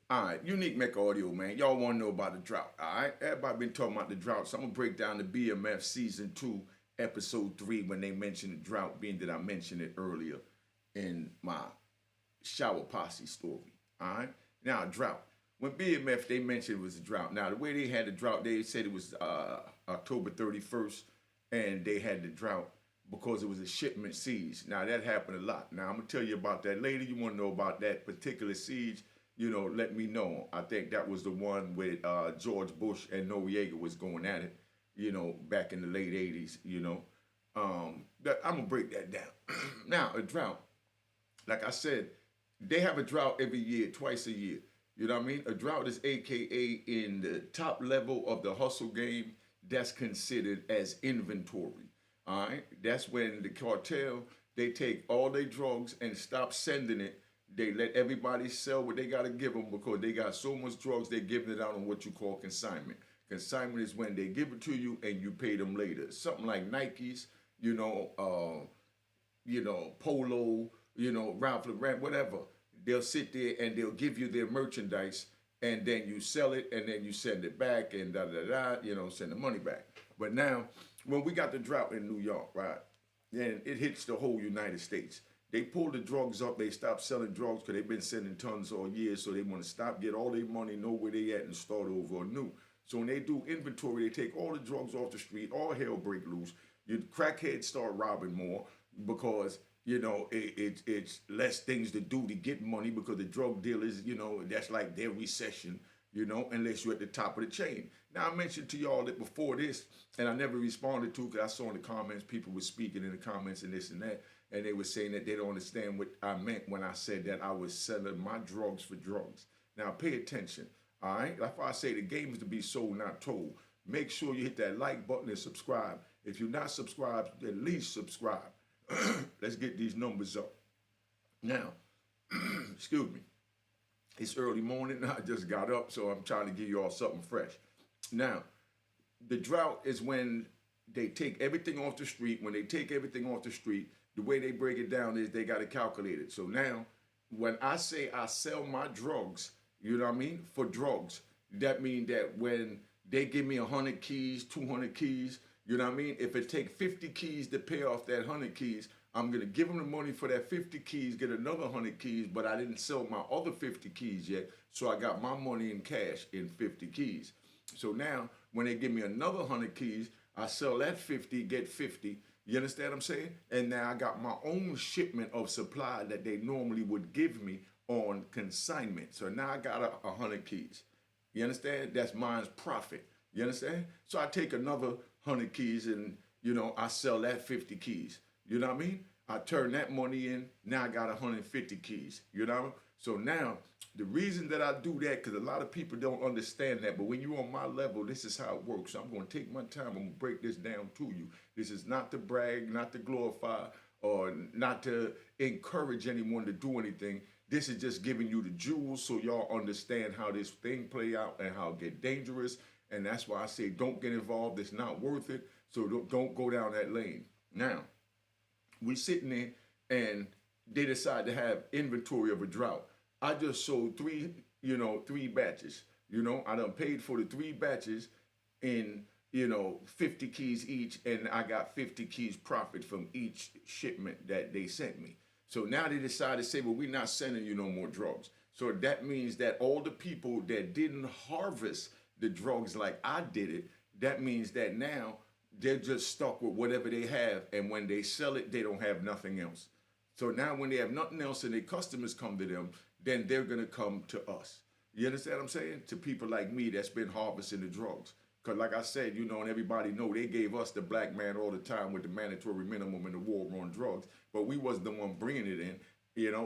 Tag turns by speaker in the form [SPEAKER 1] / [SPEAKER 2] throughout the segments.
[SPEAKER 1] All right, unique Mecca audio, man. Y'all want to know about the drought? All right, everybody been talking about the drought, so I'm gonna break down the BMF season 2, episode 3 when they mentioned the drought, being that I mentioned it earlier in my shower posse story. All right, now drought. When BMF they mentioned it was a drought. Now the way they had the drought, they said it was October 31st, and they had the drought because it was a shipment siege. Now that happened a lot. Now I'm gonna tell you about that later. You want to know about that particular siege? Let me know. I think that was the one with George Bush and Noriega was going at it, back in the late 80s, I'm going to break that down. Now, a drought, like I said, they have a drought every year, twice a year. You know what I mean? A drought is AKA in the top level of the hustle game, that's considered as inventory. All right? That's when the cartel, they take all their drugs and stop sending it. They let everybody sell what they got to give them because they got so much drugs, they're giving it out on what you call consignment. Consignment is when they give it to you and you pay them later. Something like Nikes, Polo, Ralph Lauren, whatever. They'll sit there and they'll give you their merchandise, and then you sell it, and then you send it back, and da da da, send the money back. But now, when we got the drought in New York, right, then it hits the whole United States. They pulled the drugs up. They stopped selling drugs because they've been sending tons all year. So they want to stop, get all their money, know where they at, and start over anew. So when they do inventory, they take all the drugs off the street. All hell break loose. Your crackheads start robbing more because it's less things to do to get money because the drug dealers, that's like their recession. Unless you're at the top of the chain. Now, I mentioned to y'all that before this, and I never responded to because I saw in the comments, people were speaking in the comments and this and that, and they were saying that they don't understand what I meant when I said that I was selling my drugs for drugs. Now, pay attention, all right? Like I say, the game is to be sold, not told. Make sure you hit that like button and subscribe. If you're not subscribed, at least subscribe. Let's get these numbers up. Now, excuse me. It's early morning. I just got up, so I'm trying to give you all something fresh. Now, the drought is when they take everything off the street. When they take everything off the street, the way they break it down is they got to calculate it. So now, when I say I sell my drugs, you know what I mean, for drugs, that means that when they give me 100 keys, 200 keys, you know what I mean? If it take 50 keys to pay off that 100 keys, I'm going to give them the money for that 50 keys, get another 100 keys, but I didn't sell my other 50 keys yet, so I got my money in cash in 50 keys. So now, when they give me another 100 keys, I sell that 50, get 50. You understand what I'm saying? And now I got my own shipment of supply that they normally would give me on consignment. So now I got 100 keys. You understand? That's mine's profit. You understand? So I take another 100 keys and, I sell that 50 keys. You know what I mean? I turn that money in. Now I got 150 keys. So now, the reason that I do that, because a lot of people don't understand that, but when you're on my level, this is how it works. So I'm going to take my time. I'm going to break this down to you. This is not to brag, not to glorify, or not to encourage anyone to do anything. This is just giving you the jewels so y'all understand how this thing play out and how it get dangerous. And that's why I say don't get involved. It's not worth it. So don't go down that lane. Now, we sitting there and they decide to have inventory of a drought. I just sold three batches. I done paid for the 3 batches in, 50 keys each, and I got 50 keys profit from each shipment that they sent me. So now they decide to say, well, we're not sending you no more drugs. So that means that all the people that didn't harvest the drugs like I did it, that means that now they're just stuck with whatever they have, and when they sell it, they don't have nothing else. So now when they have nothing else and their customers come to them, then they're going to come to us. You understand what I'm saying? To people like me that's been harvesting the drugs. Because like I said, and everybody know they gave us the black man all the time with the mandatory minimum and the war on drugs, but we wasn't the one bringing it in.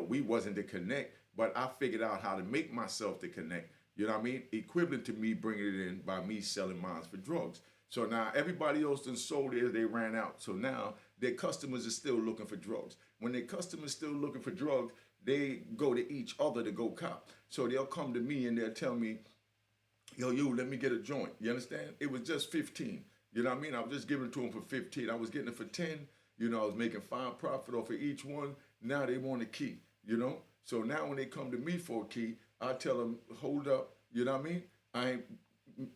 [SPEAKER 1] We wasn't the connect, but I figured out how to make myself the connect. You know what I mean? Equivalent to me bringing it in by me selling mines for drugs. So now everybody else done sold theirs, they ran out. So now their customers are still looking for drugs. When their customers still looking for drugs, they go to each other to go cop. So they'll come to me and they'll tell me, yo, let me get a joint. You understand? It was just 15. You know what I mean? I was just giving it to them for 15. I was getting it for 10. I was making 5 profit off of each one. Now they want a key, So now when they come to me for a key, I tell them, hold up, you know what I mean? I ain't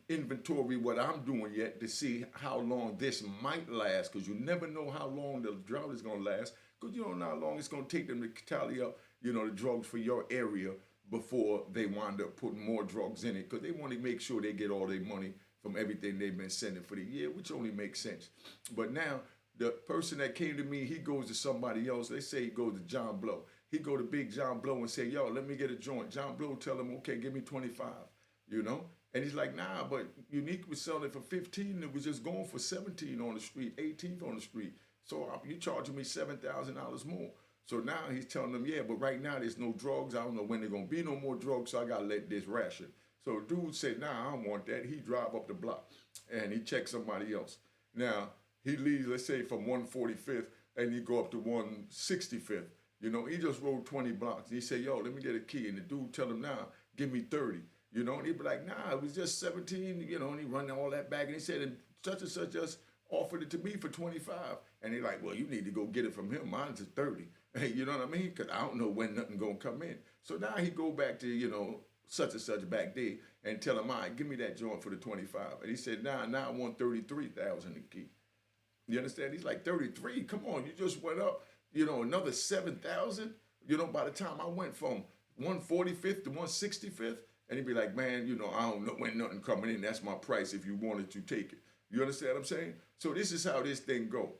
[SPEAKER 1] inventory what I'm doing yet to see how long this might last, because you never know how long the drought is going to last, because you don't know how long it's going to take them to tally up, the drugs for your area before they wind up putting more drugs in it, because they want to make sure they get all their money from everything they've been sending for the year, which only makes sense. But now, the person that came to me, he goes to somebody else. They say he goes to John Blow. He go to Big John Blow and say, yo, let me get a joint. John Blow tell him, okay, give me 25, And he's like, nah, but Unique was selling it for 15. It was just going for 17 on the street, 18 on the street. So you charging me $7,000 more. So now he's telling them, yeah, but right now there's no drugs. I don't know when there's going to be no more drugs, so I got to let this ration. So dude said, nah, I don't want that. He drive up the block and he checks somebody else. Now, he leaves, let's say, from 145th and he go up to 165th. He just rode 20 blocks. He said, yo, let me get a key. And the dude tell him, nah, give me 30. And he'd be like, nah, it was just 17, and he run all that back. And he said, and such just offered it to me for 25. And he's like, well, you need to go get it from him. Mine's at 30. You know what I mean? Because I don't know when nothing going to come in. So now he go back to, such and such back there and tell him, all right, give me that joint for the 25. And he said, nah, now I want 33,000 a key. You understand? He's like, 33? Come on, you just went up, another 7,000. By the time I went from 145th to 165th, and he'd be like, man, I don't know when nothing coming in. That's my price. If you wanted to take it. You understand what I'm saying? So this is how this thing go.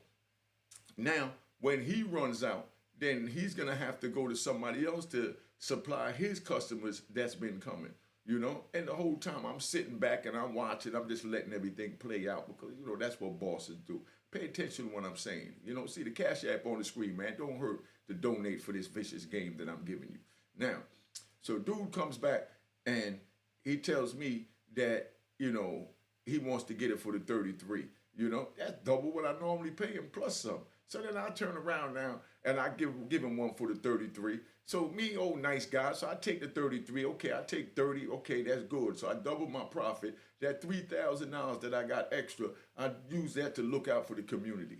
[SPEAKER 1] Now, when he runs out, then he's going to have to go to somebody else to supply his customers that's been coming, And the whole time I'm sitting back and I'm watching, I'm just letting everything play out because, that's what bosses do. Pay attention to what I'm saying. See the Cash App on the screen, man. Don't hurt to donate for this vicious game that I'm giving you. Now, so dude comes back and he tells me that, he wants to get it for the 33. That's double what I normally pay him plus some. So then I turn around now and I give him one for the 33. So me, old nice guy, so I take the 33. Okay, I take 30. Okay, that's good. So I double my profit. That $3,000 that I got extra, I use that to look out for the community.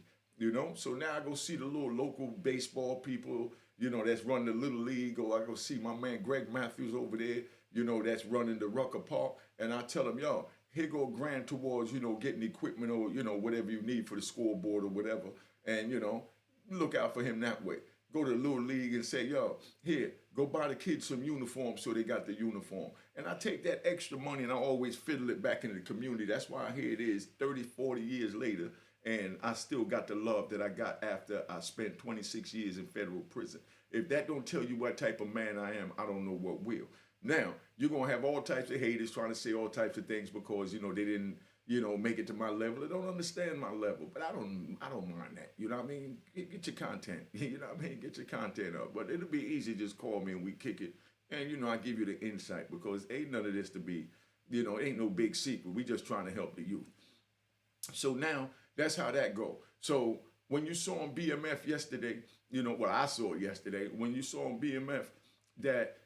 [SPEAKER 1] So now I go see the little local baseball people, that's running the Little League, or I go see my man Greg Matthews over there, that's running the Rucker Park, and I tell him, yo, here go $1,000 towards, getting equipment or, whatever you need for the scoreboard or whatever, and, look out for him that way. Go to the Little League and say, yo, here, go buy the kids some uniforms so they got the uniform. And I take that extra money and I always fiddle it back into the community. That's why here it is 30, 40 years later, and I still got the love that I got after I spent 26 years in federal prison. If that don't tell you what type of man I am, I don't know what will. Now, you're going to have all types of haters trying to say all types of things because, they didn't, make it to my level. They don't understand my level, but I don't mind that. You know what I mean? Get your content. You know what I mean? Get your content up. But it'll be easy. Just call me and we kick it. And, I give you the insight because ain't none of this to be, it ain't no big secret. We just trying to help the youth. So now that's how that go. So when you saw on BMF yesterday, I saw it yesterday. When you saw on BMF that,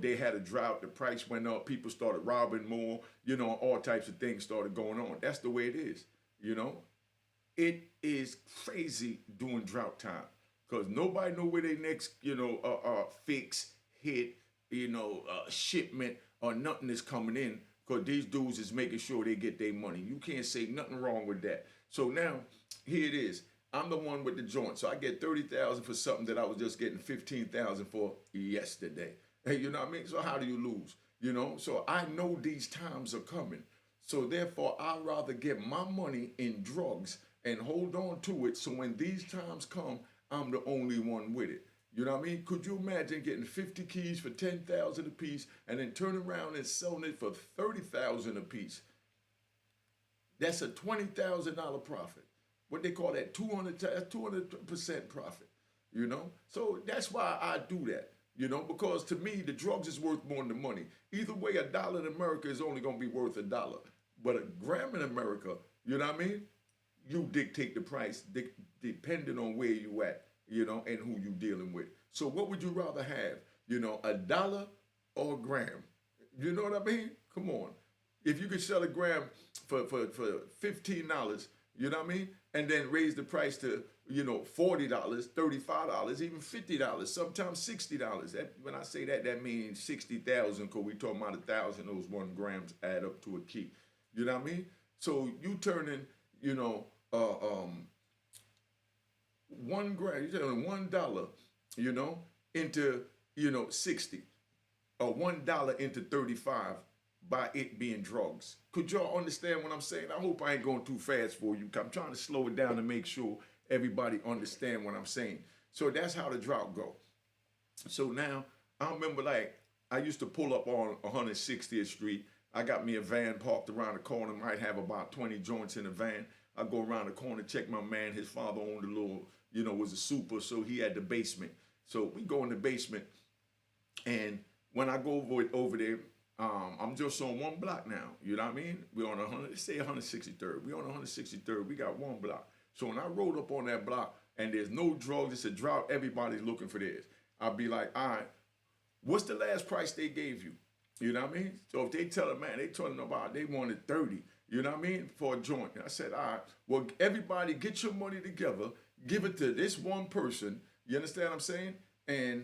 [SPEAKER 1] they had a drought, the price went up, people started robbing more, all types of things started going on. That's the way it is, It is crazy during drought time because nobody know where they next, fix, hit, shipment or nothing is coming in because these dudes is making sure they get their money. You can't say nothing wrong with that. So now, here it is. I'm the one with the joint. So I get 30,000 for something that I was just getting 15,000 for yesterday. Hey, you know what I mean? So how do you lose? So I know these times are coming. So therefore, I'd rather get my money in drugs and hold on to it. So when these times come, I'm the only one with it. You know what I mean? Could you imagine getting 50 keys for 10,000 a piece and then turn around and selling it for 30,000 a piece? That's a $20,000 profit. What they call that 200% profit, So that's why I do that, because to me, the drugs is worth more than the money. Either way, $1 in America is only going to be worth $1. But a gram in America, you know what I mean? You dictate the price depending on where you at, and who you dealing with. So what would you rather have, $1 or a gram? You know what I mean? Come on. If you could sell a gram for $15, you know what I mean? And then raise the price to, $40, $35, even $50, sometimes $60. That, when I say that, that means 60,000, because we talking about 1,000. Those 1 grams add up to a key. You know what I mean? So you turning, 1 gram, you turning $1, into 60, or $1 into 35 by it being drugs. Could y'all understand what I'm saying? I hope I ain't going too fast for you. I'm trying to slow it down to make sure everybody understand what I'm saying. So that's how the drought go. So now I remember, like, I used to pull up on 160th Street. I got me a van parked around the corner, might have about 20 joints in the van. I go around the corner, check my man. His father owned a little, was a super, so he had the basement. So we go in the basement, and when I go over there, I'm just on one block now. You know what I mean? We're on 163rd. We're on 163rd. We got one block. So when I rolled up on that block and there's no drugs, it's a drought, everybody's looking for theirs. I'll be like, all right, what's the last price they gave you? You know what I mean? So if they tell a man, they telling about they wanted 30, you know what I mean, for a joint. And I said, all right, well, everybody get your money together, give it to this one person. You understand what I'm saying? And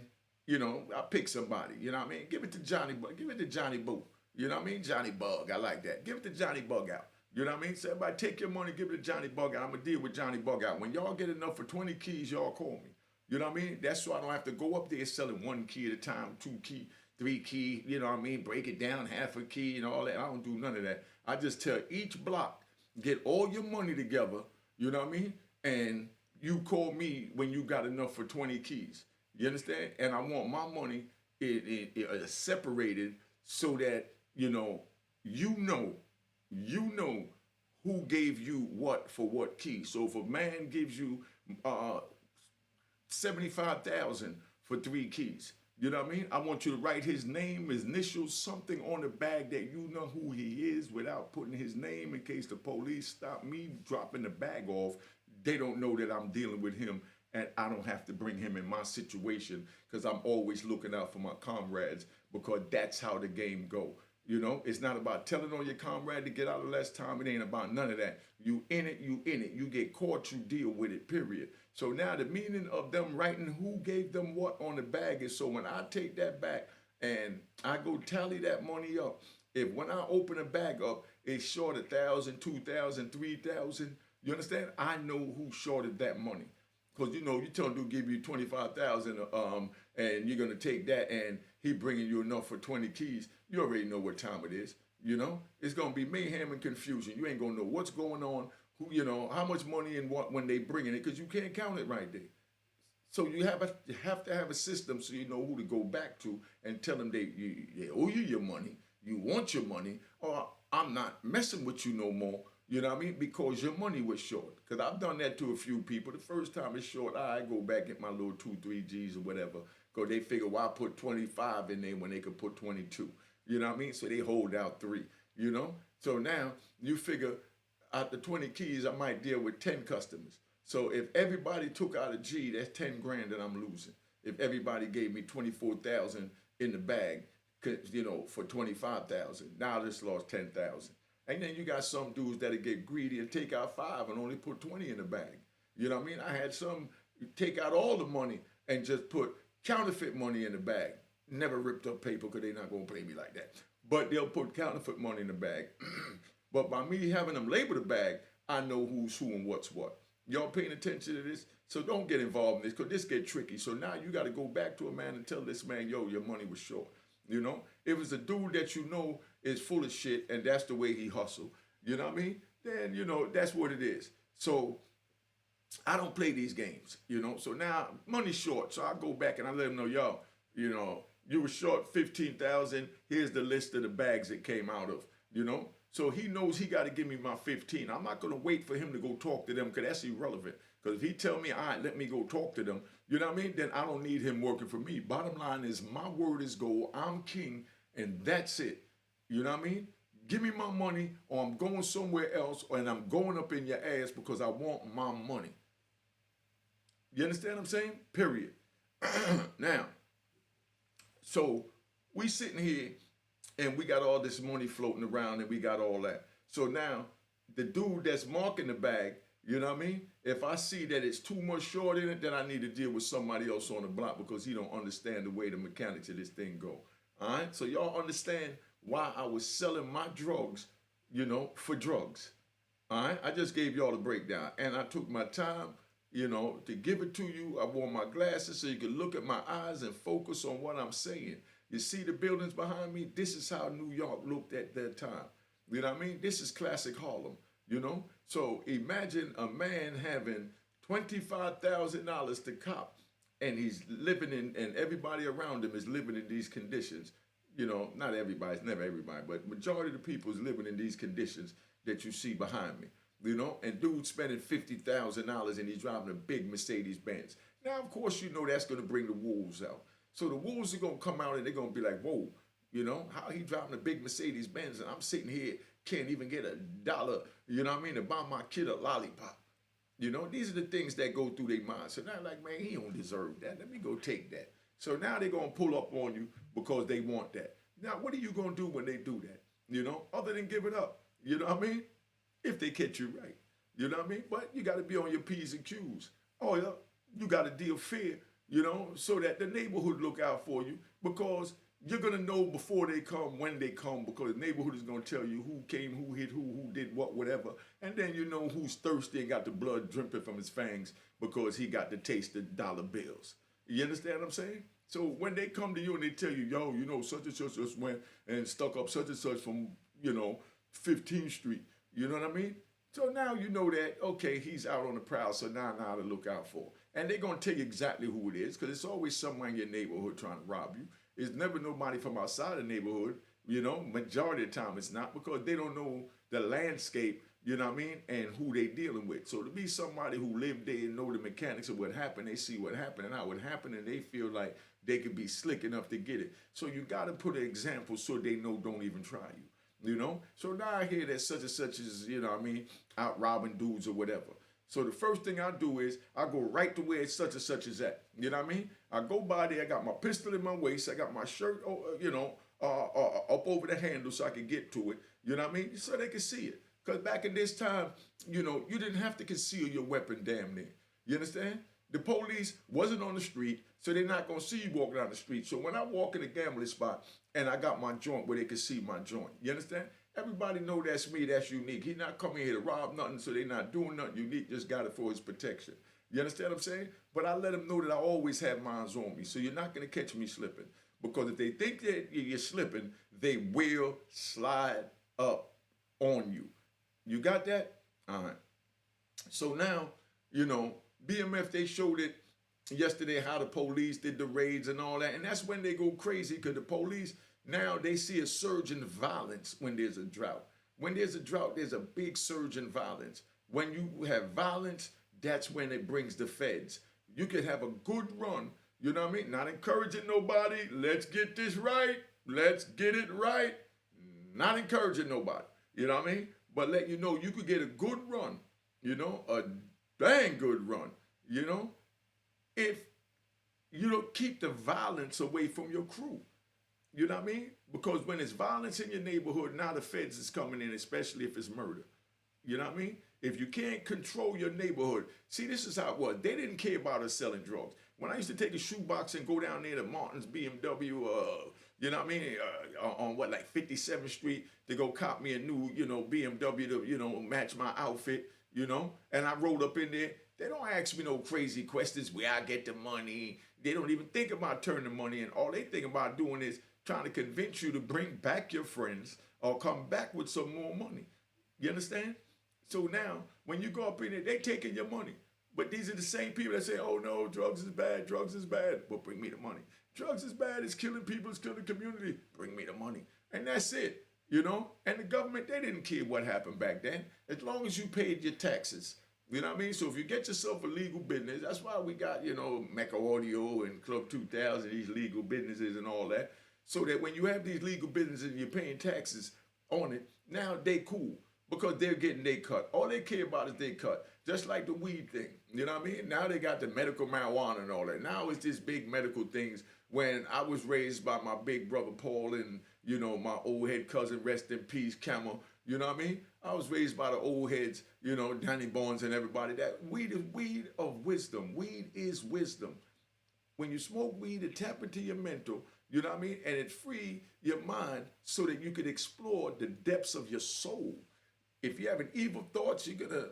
[SPEAKER 1] I pick somebody, you know what I mean? Give it to Johnny Bug, give it to Johnny Boo. You know what I mean? Johnny Bug, I like that. Give it to Johnny Bug out. You know what I mean? So everybody take your money, give it to Johnny Bug out. I'm gonna deal with Johnny Bug out. When y'all get enough for 20 keys, y'all call me. You know what I mean? That's so I don't have to go up there selling 1 key at a time, 2 key, 3 key, you know what I mean? Break it down, half a key and all that. I don't do none of that. I just tell each block, get all your money together, you know what I mean? And you call me when you got enough for 20 keys. You understand? And I want my money separated so that, you know who gave you what for what key. So if a man gives you 75,000 for 3 keys, you know what I mean? I want you to write his name, his initials, something on the bag that you know who he is without putting his name in case the police stop me dropping the bag off. They don't know that I'm dealing with him, and I don't have to bring him in my situation because I'm always looking out for my comrades, because that's how the game go. It's not about telling on your comrade to get out of less time. It ain't about none of that. You in it, you in it. You get caught, you deal with it, period. So now the meaning of them writing who gave them what on the bag is, so when I take that back and I go tally that money up, if when I open a bag up, it's short 1,000, 2,000, 3,000, you understand? I know who shorted that money. Because, you tell him to give you 25,000 and you're going to take that and he bringing you enough for 20 keys. You already know what time it is, It's going to be mayhem and confusion. You ain't going to know what's going on, who, how much money and what when they bringing it, because you can't count it right there. So you have to have a system so you know who to go back to and tell them they owe you your money, you want your money, or I'm not messing with you no more. You know what I mean? Because your money was short. Because I've done that to a few people. The first time it's short, I go back at my little 2, 3 G's or whatever. Because they figure, why put 25 in there when they could put 22? You know what I mean? So they hold out 3, So now you figure out the 20 keys, I might deal with 10 customers. So if everybody took out a G, that's 10 grand that I'm losing. If everybody gave me 24,000 in the bag, for 25,000, now I just lost 10,000. And then you got some dudes that'll get greedy and take out 5 and only put 20 in the bag. You know what I mean? I had some take out all the money and just put counterfeit money in the bag. Never ripped up paper because they're not going to pay me like that. But they'll put counterfeit money in the bag. But by me having them label the bag, I know who's who and what's what. Y'all paying attention to this? So don't get involved in this because this get tricky. So now you got to go back to a man and tell this man, yo, your money was short. If it's a dude that is full of shit and that's the way he hustle, you know what I mean? Then, that's what it is. So I don't play these games, So now money's short. So I go back and I let him know, yo, you were short 15,000. Here's the list of the bags it came out of, So he knows he got to give me my 15. I'm not going to wait for him to go talk to them because that's irrelevant. Because if he tell me, all right, let me go talk to them, you know what I mean? Then I don't need him working for me. Bottom line is my word is gold. I'm king and that's it. You know what I mean? Give me my money or I'm going somewhere else and I'm going up in your ass because I want my money. You understand what I'm saying? Period. Now, so we sitting here and we got all this money floating around and we got all that. So now the dude that's marking the bag, You know what I mean? If I see that it's too much short in it, then I need to deal with somebody else on the block because he don't understand the way the mechanics of this thing go. All right? So y'all understand why I was selling my drugs, for drugs. All right? I just gave y'all the breakdown. And I took my time, to give it to you. I wore my glasses so you could look at my eyes and focus on what I'm saying. You see the buildings behind me? This is how New York looked at that time. You know what I mean? This is classic Harlem. So imagine a man having $25,000 to cop, and he's living and everybody around him is living in these conditions. Not everybody, it's never everybody, but majority of the people is living in these conditions that you see behind me. And dude's spending $50,000 and he's driving a big Mercedes Benz. Now, of course, that's going to bring the wolves out. So the wolves are going to come out and they're going to be like, whoa, how he driving a big Mercedes Benz and I'm sitting here, can't even get $1, to buy my kid a lollipop. These are the things that go through their mind. So now like, man, he don't deserve that. Let me go take that. So now they're going to pull up on you because they want that. Now, what are you going to do when they do that? Other than give it up. You know what I mean? If they catch you right. You know what I mean? But you got to be on your P's and Q's. Oh, yeah. You got to deal fair, so that the neighborhood look out for you because you're going to know before they come, when they come, because the neighborhood is going to tell you who came, who hit who did what, whatever. And then you know who's thirsty and got the blood dripping from his fangs because he got to taste the dollar bills. You understand what I'm saying? So when they come to you and they tell you, yo, such and such just went and stuck up such and such from, 15th Street. You know what I mean? So now you know that, okay, he's out on the prowl, so now I know how to look out for. And they're going to tell you exactly who it is because it's always someone in your neighborhood trying to rob you. It's never nobody from outside the neighborhood, majority of the time it's not because they don't know the landscape, and who they dealing with. So to be somebody who lived there and know the mechanics of what happened, they see what happened and how it happened and they feel like they could be slick enough to get it. So you got to put an example so they know don't even try you. So now I hear that such and such is, out robbing dudes or whatever. So the first thing I do is I go right to where such and such is at. You know what I mean? I go by there, I got my pistol in my waist, I got my shirt, up over the handle so I can get to it. You know what I mean? So they can see it. Because back in this time, you didn't have to conceal your weapon damn near. You understand? The police wasn't on the street, so they're not going to see you walking down the street. So when I walk in a gambling spot and I got my joint where they can see my joint, you understand? Everybody know that's me, that's unique. He's not coming here to rob nothing, so they're not doing nothing unique, just got it for his protection. You understand what I'm saying? But I let them know that I always have mines on me, so you're not going to catch me slipping. Because if they think that you're slipping, they will slide up on you. You got that? All right. So now, BMF, they showed it yesterday how the police did the raids and all that. And that's when they go crazy because the police, now they see a surge in violence when there's a drought. When there's a drought, there's a big surge in violence. When you have violence, that's when it brings the feds. You could have a good run, you know what I mean? Not encouraging nobody. Let's get this right. Let's get it right. Not encouraging nobody, you know what I mean? But let you know you could get a good run, a dang good run, if you don't keep the violence away from your crew. You know what I mean? Because when it's violence in your neighborhood, now the feds is coming in, especially if it's murder. You know what I mean? If you can't control your neighborhood, see, this is how it was. They didn't care about us selling drugs. When I used to take a shoebox and go down there to Martin's BMW, you know what I mean, on 57th Street to go cop me a new, BMW to, match my outfit, and I rolled up in there. They don't ask me no crazy questions where I get the money. They don't even think about turning the money in. All they think about doing is trying to convince you to bring back your friends or come back with some more money. You understand? So now, when you go up in there, they taking your money. But these are the same people that say, oh no, drugs is bad, Well, bring me the money. Drugs is bad, it's killing people, it's killing the community. Bring me the money. And that's it, And the government, they didn't care what happened back then, as long as you paid your taxes. You know what I mean? So if you get yourself a legal business, that's why we got, Mecca Audio and Club 2000, these legal businesses and all that. So that when you have these legal businesses and you're paying taxes on it, now they cool because they're getting their cut. All they care about is their cut. Just like the weed thing, you know what I mean? Now they got the medical marijuana and all that. Now it's just big medical things. When I was raised by my big brother Paul and my old head cousin, rest in peace, Camel. You know what I mean? I was raised by the old heads, Danny Barnes and everybody. That weed is weed of wisdom. Weed is wisdom. When you smoke weed, it tap into your mental, you know what I mean? And it free your mind so that you can explore the depths of your soul. If you're having evil thoughts, you're going to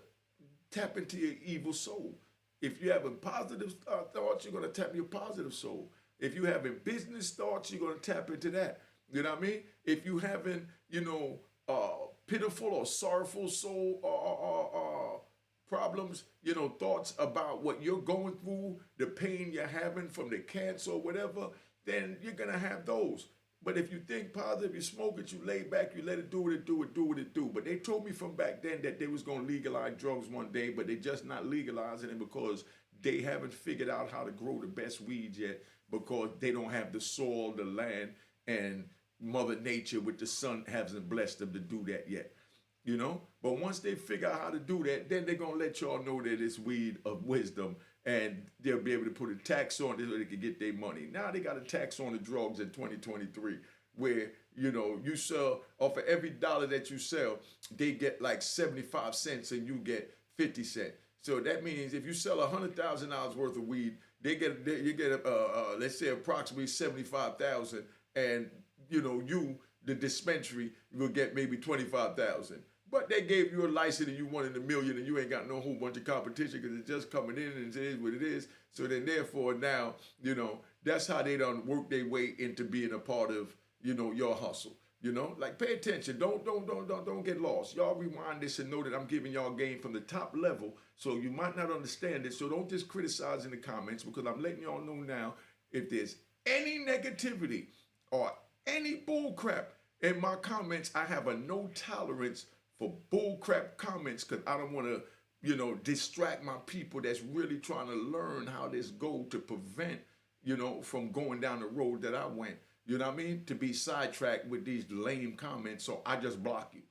[SPEAKER 1] tap into your evil soul. If you're having positive thoughts, you're going to tap your positive soul. If you're having business thoughts, you're going to tap into that. You know what I mean? If you're having, pitiful or sorrowful soul problems, thoughts about what you're going through, the pain you're having from the cancer or whatever, then you're going to have those. But if you think positive, you smoke it, you lay back, you let it do what it do. But they told me from back then that they was going to legalize drugs one day, but they just not legalizing it because they haven't figured out how to grow the best weeds yet, because they don't have the soil, the land, and Mother Nature with the sun hasn't blessed them to do that yet. But once they figure out how to do that, then they're going to let y'all know that it's weed of wisdom, and they'll be able to put a tax on it so they can get their money. Now they got a tax on the drugs in 2023 where, you sell, off of every dollar that you sell, they get like 75 cents and you get 50 cents. So that means if you sell $100,000 worth of weed, you get let's say approximately 75,000, and the dispensary, will get maybe 25,000. But they gave you a license and you wanted $1 million, and you ain't got no whole bunch of competition because it's just coming in and it is what it is. So then therefore now, that's how they done work their way into being a part of, your hustle. Like pay attention. Don't get lost. Y'all rewind this and know that I'm giving y'all game from the top level. So you might not understand it. So don't just criticize in the comments, because I'm letting y'all know now, if there's any negativity or any bull crap in my comments, I have a no tolerance for bull crap comments, because I don't want to, distract my people that's really trying to learn how this go to prevent, from going down the road that I went. You know what I mean? To be sidetracked with these lame comments, so I just block you.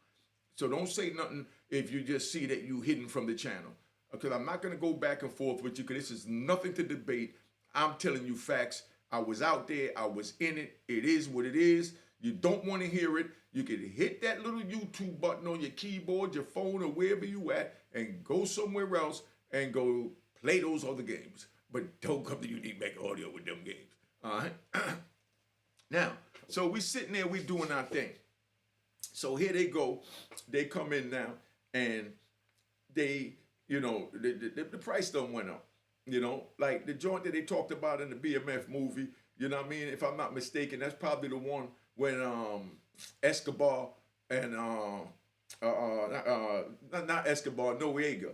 [SPEAKER 1] So don't say nothing if you just see that you hidden from the channel, because I'm not going to go back and forth with you, because this is nothing to debate. I'm telling you facts. I was out there. I was in it. It is what it is. You don't want to hear it, you can hit that little YouTube button on your keyboard, your phone, or wherever you at, and go somewhere else and go play those other games. But don't come to Unique Mecca Audio with them games. All right? Now, so we sitting there, we doing our thing. So here they go. They come in now, and they, the price done went up. Like the joint that they talked about in the BMF movie, you know what I mean? If I'm not mistaken, that's probably the one when Escobar and not Escobar, Noriega,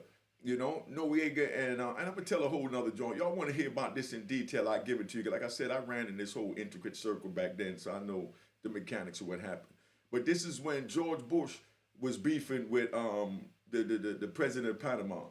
[SPEAKER 1] Noriega, and I'm gonna tell a whole nother joint. Y'all want to hear about this in detail? I give it to you. Like I said, I ran in this whole intricate circle back then, so I know the mechanics of what happened. But this is when George Bush was beefing with the president of Panama,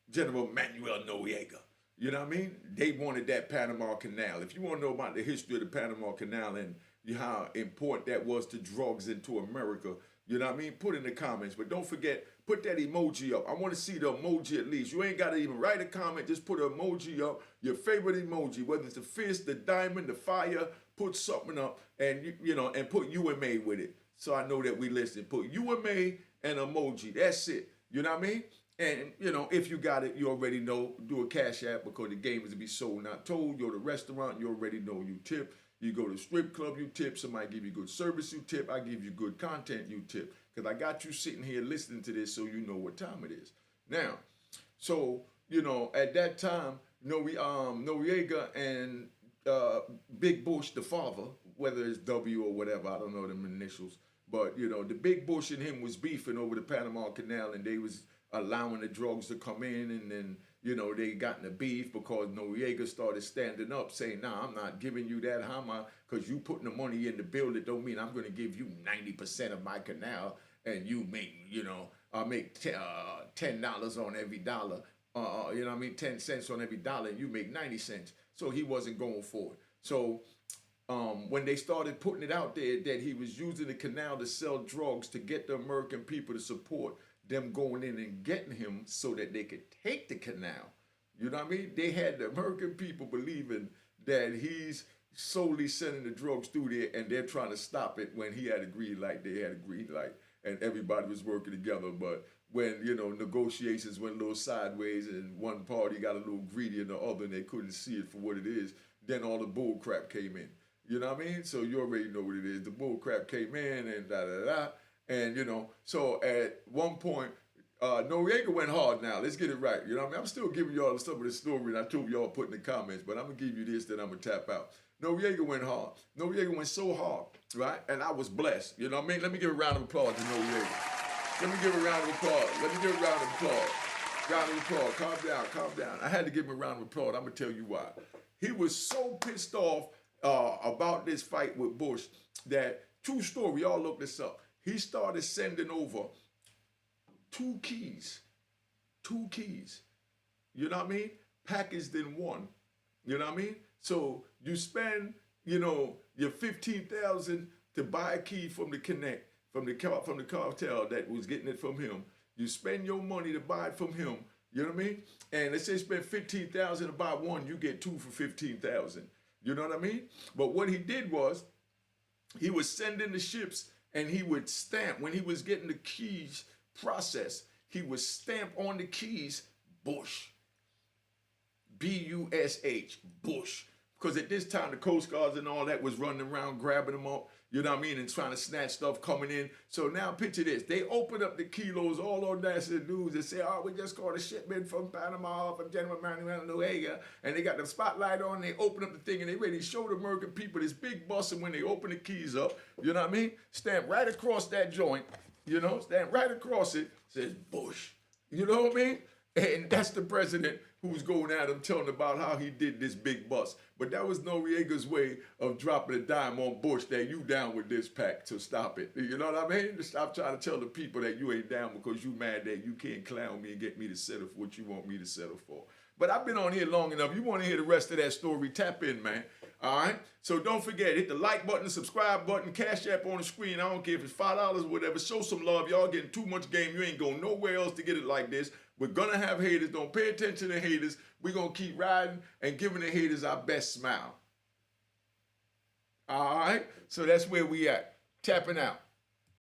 [SPEAKER 1] General Manuel Noriega. You know what I mean? They wanted that Panama Canal. If you want to know about the history of the Panama Canal and how important that was to drugs into America, you know what I mean? Put in the comments. But don't forget, put that emoji up. I want to see the emoji at least. You ain't got to even write a comment. Just put an emoji up, your favorite emoji, whether it's the fist, the diamond, the fire. Put something up, and and put UMA with it. So I know that we listen. Put UMA and emoji. That's it. You know what I mean? And, if you got it, you already know. Do a cash app, because the game is to be sold, not told. You go to the restaurant, you already know you tip. You go to the strip club, you tip. Somebody give you good service, you tip. I give you good content, you tip. Because I got you sitting here listening to this so you know what time it is. Now, so, at that time, Noriega and Big Bush, the father, whether it's W or whatever, I don't know them initials. But, the Big Bush and him was beefing over the Panama Canal, and they was allowing the drugs to come in, and then, they got in a beef because Noriega started standing up saying, nah, I'm not giving you that, because you putting the money in to build it don't mean I'm going to give you 90% of my canal, and you make, I make $10 on every dollar, 10 cents on every dollar, and you make 90 cents. So he wasn't going for it. So when they started putting it out there that he was using the canal to sell drugs to get the American people to support them going in and getting him so that they could take the canal. You know what I mean? They had the American people believing that he's solely sending the drugs through there, and they're trying to stop it when he had a green light, they had a green light, and everybody was working together. But when, negotiations went a little sideways and one party got a little greedy and the other, and they couldn't see it for what it is, then all the bull crap came in. You know what I mean? So you already know what it is. The bull crap came in and da da da. And so at one point, Noriega went hard now. Let's get it right. You know what I mean? I'm still giving y'all some of the story that I told y'all put in the comments, but I'm going to give you this, then I'm going to tap out. Noriega went hard. Noriega went so hard, right? And I was blessed. You know what I mean? Let me give a round of applause to Noriega. Let me give a round of applause. Let me give a round of applause. Round of applause. Calm down, calm down. I had to give him a round of applause. I'm going to tell you why. He was so pissed off about this fight with Bush that, true story, y'all look this up. He started sending over two keys, you know what I mean? Packaged in one, you know what I mean? So you spend, your $15,000 to buy a key from the connect, from the cartel that was getting it from him. You spend your money to buy it from him, you know what I mean? And let's say spend $15,000 to buy one, you get two for $15,000. You know what I mean? But what he did was, he was sending the ships and he would stamp, when he was getting the keys processed, he would stamp on the keys, Bush. B-U-S-H, Bush. Because at this time, the Coast Guards and all that was running around grabbing them up, you know what I mean, and trying to snatch stuff coming in. So now picture this. They open up the kilos all on national news and say, we just caught a shipment from Panama, from General Manuel Noriega, and they got the spotlight on, and they open up the thing, and they ready to show the American people this big bus, and when they open the keys up, you know what I mean, stamp right across that joint, stamp right across it, says Bush. You know what I mean? And that's the president who's going at him, telling about how he did this big bust. But that was Noriega's way of dropping a dime on Bush that you down with this pack to stop it. You know what I mean? To stop trying to tell the people that you ain't down because you mad that you can't clown me and get me to settle for what you want me to settle for. But I've been on here long enough. You want to hear the rest of that story, tap in, man. All right? So don't forget, hit the like button, subscribe button, Cash App on the screen. I don't care if it's $5 or whatever. Show some love. Y'all getting too much game. You ain't going nowhere else to get it like this. We're going to have haters. Don't pay attention to haters. We're going to keep riding and giving the haters our best smile. All right? So that's where we at. Tapping out.